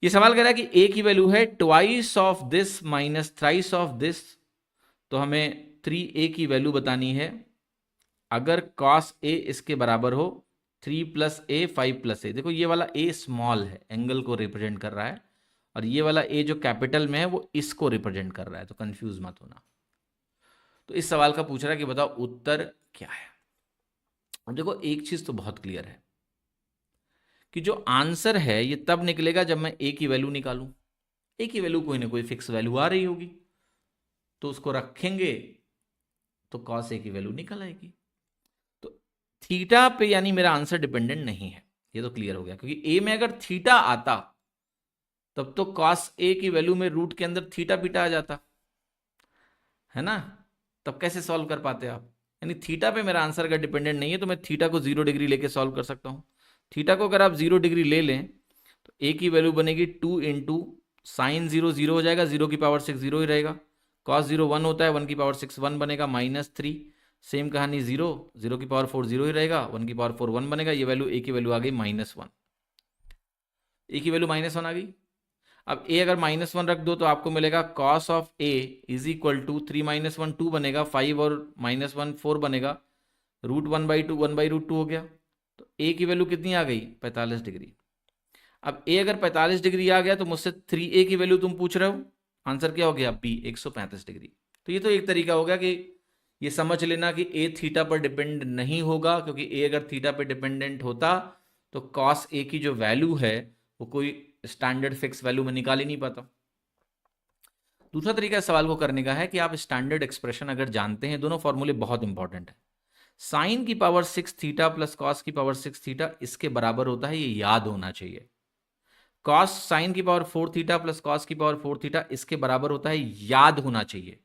ये सवाल कह रहा है कि a की वैल्यू है twice of this minus thrice of this, तो हमें 3a की वैल्यू बतानी है अगर cos a इसके बराबर हो 3 प्लस ए 5 प्लस ए। देखो ये वाला a स्मॉल है, एंगल को रिप्रेजेंट कर रहा है, और ये वाला a जो कैपिटल में है वो इसको रिप्रेजेंट कर रहा है, तो कंफ्यूज मत होना। तो इस सवाल का पूछ रहा है कि बताओ उत्तर क्या है। अब देखो एक चीज तो बहुत क्लियर है कि जो आंसर है ये तब निकलेगा जब मैं a की वैल्यू निकालूं। a की वैल्यू कोई ना कोई फिक्स वैल्यू आ रही होगी, तो उसको रखेंगे तो cos a की वैल्यू निकल आएगी। तो थीटा पे यानी मेरा आंसर डिपेंडेंट नहीं है, ये तो क्लियर हो गया, क्योंकि a में अगर थीटा आता तब तो cos a की वैल्यू में रूट के अंदर थीटा पीटा आ जाता है ना, तब कैसे सॉल्व कर पाते आप। यानी थीटा पे मेरा आंसर अगर डिपेंडेंट नहीं है तो मैं थीटा को 0 डिग्री लेके सॉल्व कर सकता हूं। थीटा को अगर आप 0 डिग्री ले लें तो a की वैल्यू बनेगी 2 इंटू साइन 0 0 हो जाएगा, 0 की पावर 6 0 ही रहेगा, cos 0 1 होता है, 1 की पावर 6 1 बनेगा, -3। सेम कहानी 0 0 की पावर 4 0 ही रहेगा, 1 की पावर 4 1 बनेगा, ये वैल्यू a की वैल्यू आ गई -1, a की वैल्यू -1 आ गई। अब a अगर -1 रख दो तो आपको मिलेगा cos of a is equal to 3 - 1 2 बनेगा, 5 और -1 4 बनेगा, √1/2 1/√2 हो गया। तो a की वैल्यू कितनी आ गई 45 डिग्री। अब a अगर 45 डिग्री आ गया तो मुझसे 3a की वैल्यू तुम पूछ रहे हो, आंसर क्या हो गया b 135 डिग्री। तो ये तो एक तरीका हो गया कि ये समझ लेना कि a थीटा पर डिपेंड नहीं होगा, क्योंकि a अगर थीटा पर डिपेंडेंट होता तो cos a की जो वैल्यू है वो कोई स्टैंडर्ड फिक्स वैल्यू में निकाल ही नहीं पाता। दूसरा तरीका इस सवाल को करने का है कि आप स्टैंडर्ड एक्सप्रेशन अगर जानते हैं, दोनों फॉर्मूले बहुत इंपॉर्टेंट है। साइन की पावर 6 थीटा प्लस कॉस की पावर 6 थीटा इसके बराबर होता है, ये याद होना चाहिए। कॉस साइन की पावर 4 थीटा प्लस कॉस की पावर 4 थीटा इसके बराबर होता है, याद होना चाहिए।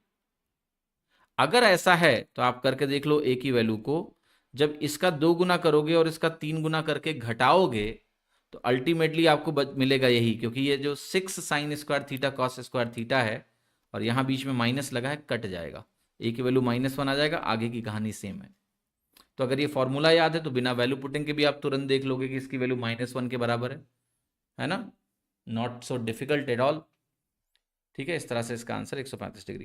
अगर ऐसा है तो आप करके देख लो a की वैल्यू को, जब इसका 2 गुना करोगे और इसका 3 गुना करके घटाओगे तो अल्टीमेटली आपको मिलेगा यही, क्योंकि ये जो 6 sine square theta cos square theta है और यहां बीच में माइनस लगा है, कट जाएगा, a की वैल्यू -1 आ जाएगा, आगे की कहानी सेम है। तो अगर ये फॉर्मूला याद है तो बिना वैल्यू पुटिंग के भी आप तुरंत देख लोगे कि इसकी वैल्यू -1 के बराबर है ना, not so difficult at all. ठीक है, इस तरह से इसका आंसर 135 डिग्री।